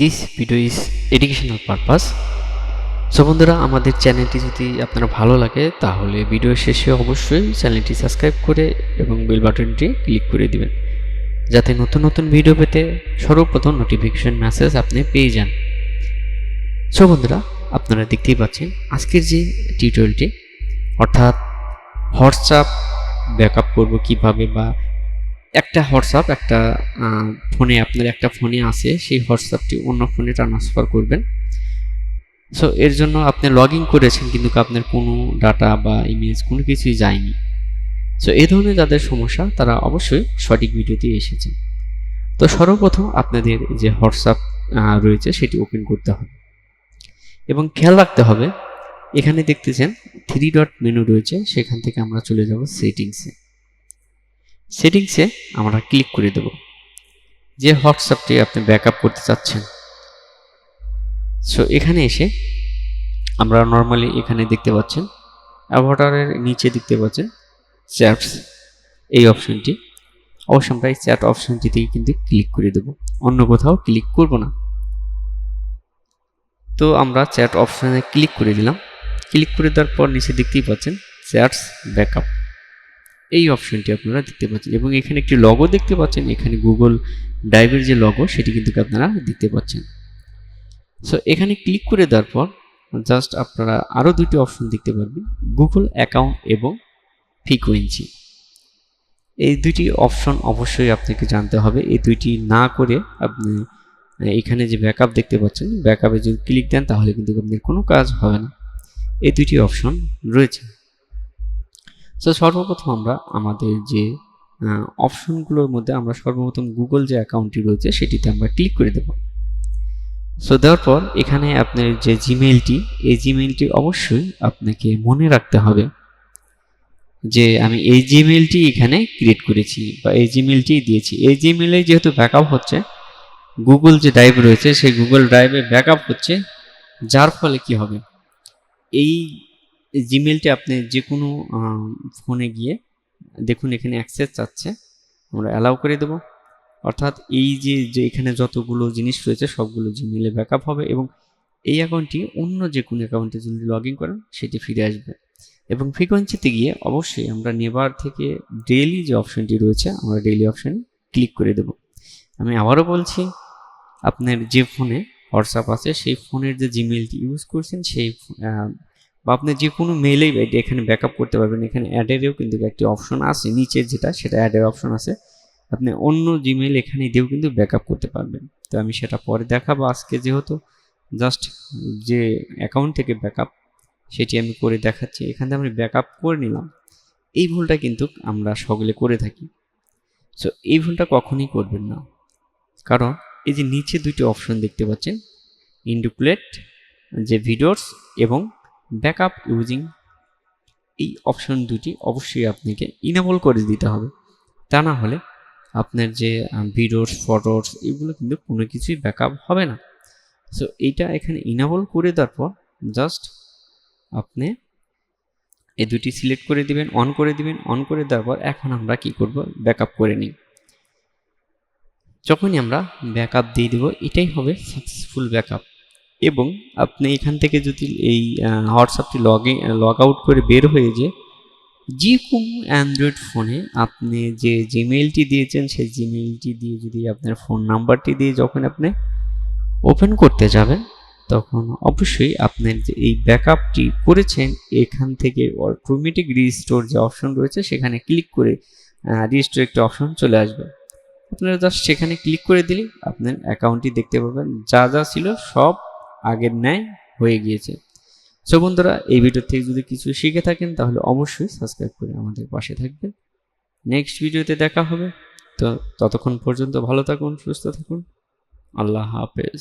This video is educational purpose. So বন্ধুরা, আমাদের চ্যানেলটি যদি আপনার ভালো লাগে তাহলে ভিডিও শেষে অবশ্যই চ্যানেলটি সাবস্ক্রাইব করে এবং বেল বাটনটি ক্লিক করে দিবেন, যাতে নতুন নতুন ভিডিও পেতে সর্বপ্রথম নোটিফিকেশন মেসেজ আপনি পেয়ে যান। সো বন্ধুরা, আপনারা দেখতেই পাচ্ছেন আজকের যে টিউটোরিয়ালটি, অর্থাৎ হোয়াটসঅ্যাপ ব্যাকআপ করব কিভাবে, বা একটা হোয়াটসঅ্যাপ একটা ফোনে, আপনার একটা ফোনে আছে, সেই হোয়াটসঅ্যাপটি অন্য ফোনে ট্রান্সফার করবেন। সো এর জন্য আপনি লগ ইন করেছেন কিন্তু আপনার কোনো ডাটা বা ইমেজ কোনো কিছুই যায়নি। সো এই ধরনের যাদের সমস্যা তারা অবশ্যই সঠিক ভিডিওতে এসেছেন। তো সর্বপ্রথম আপনাদের যে হোয়াটসঅ্যাপ রয়েছে সেটি ওপেন করতে হবে এবং খেয়াল রাখতে হবে, এখানে দেখতেছেন 3 ডট মেনু রয়েছে, সেখান থেকে আমরা চলে যাব সেটিংসে আমরা ক্লিক করে দেব যে হোয়াটসঅ্যাপটি আপনি ব্যাকআপ করতে চাচ্ছেন। সো এখানে এসে আমরা নর্মালি এখানে দেখতে পাচ্ছেন অ্যাভাটারের নিচে দেখতে পাচ্ছেন চ্যাটস, এই অপশনটি। অবশ্যই আমরা এই চ্যাট অপশনটিতেই কিন্তু ক্লিক করে দেব, অন্য কোথাও ক্লিক করব না। তো আমরা চ্যাট অপশনে ক্লিক করে দিলাম। ক্লিক করে দেওয়ার পর নিচে দেখতেই পাচ্ছেন চ্যাটস ব্যাকআপ, এই অপশনটি আপনারা দেখতে পাচ্ছেন এবং এখানে একটি লগো দেখতে পাচ্ছেন। এখানে গুগল ড্রাইভের যে লগো সেটি কিন্তু আপনারা দেখতে পাচ্ছেন। সো এখানে ক্লিক করে দেওয়ার পর জাস্ট আপনারা আরও দুটি অপশন দেখতে পারবেন, গুগল অ্যাকাউন্ট এবং ফ্রিকোয়েন্সি। এই দুটি অপশন অবশ্যই আপনাকে জানতে হবে। এই দুইটি না করে আপনি এখানে যে ব্যাকআপ দেখতে পাচ্ছেন, ব্যাকআপে যদি ক্লিক দেন তাহলে কিন্তু আপনার কোনো কাজ হবে না। এই দুটি অপশন রয়েছে। সো সর্বপ্রথম আমরা আমাদের যে অপশনগুলোর মধ্যে আমরা সর্বপ্রথম গুগল যে অ্যাকাউন্টটি রয়েছে সেটিতে আমরা ক্লিক করে দেব। সো দেওয়ার পর এখানে আপনার যে জিমেইলটি, এই জিমেইলটি অবশ্যই আপনাকে মনে রাখতে হবে যে আমি এই জিমেইলটি এখানে ক্রিয়েট করেছি বা এই জিমেইলটি দিয়েছি। এই জিমেইলে যেহেতু ব্যাকআপ হচ্ছে, গুগল যে ড্রাইভ রয়েছে সেই গুগল ড্রাইভে ব্যাকআপ হচ্ছে, যার ফলে কি হবে, এই জিমেইলটি আপনি যে কোনো ফোনে গিয়ে দেখুন এখানে অ্যাক্সেস চাচ্ছে, আমরা অ্যালাউ করে দেব। অর্থাৎ এই যে এখানে যতগুলো জিনিস রয়েছে সবগুলো জিমেইলে ব্যাকআপ হবে এবং এই অ্যাকাউন্টটি অন্য যে কোনো অ্যাকাউন্টে যদি লগ ইন করেন সেটি ফিরে আসবে। এবং ফ্রিকোয়েন্সিতে গিয়ে অবশ্যই আমরা নেবার থেকে ডেইলি যে অপশনটি রয়েছে আমরা ডেইলি অপশানে ক্লিক করে দেব। আমি আবারও বলছি, আপনার যে ফোনে হোয়াটসঅ্যাপ আছে সেই ফোনের যে জিমেইলটি ইউজ করছেন সেই বা আপনি যে কোনো মেইলেই এখানে ব্যাকআপ করতে পারবেন। এখানে অ্যাডেরও কিন্তু একটি অপশন আছে, নিচের যেটা সেটা অ্যাডের অপশন আছে, আপনি অন্য জিমেইল এখানে দিয়েও কিন্তু ব্যাকআপ করতে পারবেন। তো আমি সেটা পরে দেখাবো। আজকে যেহেতু জাস্ট যে অ্যাকাউন্ট থেকে ব্যাকআপ সেটি আমি করে দেখাচ্ছি। এখান থেকে আমি ব্যাকআপ করে নিলাম। এই ভুলটা কিন্তু আমরা সকলে করে থাকি। সো এই ভুলটা কখনোই করবেন না, কারণ এই যে নিচে দুটি অপশন দেখতে পাচ্ছেন, ইনডুপ্লেট যে ভিডিওস এবং ব্যাকআপ ইউজিং, এই অপশন দুটি অবশ্যই আপনাকে ইনেবল করে দিতে হবে। তা না হলে আপনার যে ভিডিওস, ফটোস এগুলো কিন্তু কোনো কিছুই ব্যাকআপ হবে না। সো এইটা এখানে ইনেবল করে দেওয়ার পর জাস্ট আপনি এই দুটি সিলেক্ট করে দিবেন, অন করে দিবেন। অন করে দেওয়ার পর এখন আমরা কি করব, ব্যাকআপ করে নিই। যখনই আমরা ব্যাকআপ দিয়ে দেব এটাই হবে সাকসেসফুল ব্যাকআপ। এবং আপনি এখান থেকে যদি এই হোয়াটসঅ্যাপটি লগ আউট করে বের হয়ে যে কোনো অ্যান্ড্রয়েড ফোনে আপনি যে জিমেইলটি দিয়েছেন সেই জিমেইলটি দিয়ে যদি আপনার ফোন নাম্বারটি দিয়ে যখন আপনি ওপেন করতে যাবেন তখন অবশ্যই আপনার যে এই ব্যাকআপটি করেছেন এখান থেকে অটোমেটিক রিস্টোর যে অপশন রয়েছে সেখানে ক্লিক করে রিস্টোর একটি অপশন চলে আসবে। আপনারা জাস্ট সেখানে ক্লিক করে দিলেই আপনার অ্যাকাউন্টটি দেখতে পাবেন, যা যা ছিল সব আগের ন্যায় হয়ে গিয়েছে। সো বন্ধুরা, এই ভিডিও থেকে যদি কিছু শিখে থাকেন তাহলে অবশ্যই সাবস্ক্রাইব করে আমাদের পাশে থাকবেন। নেক্সট ভিডিওতে দেখা হবে। তো ততক্ষণ পর্যন্ত ভালো থাকুন, সুস্থ থাকুন। আল্লাহ হাফেজ।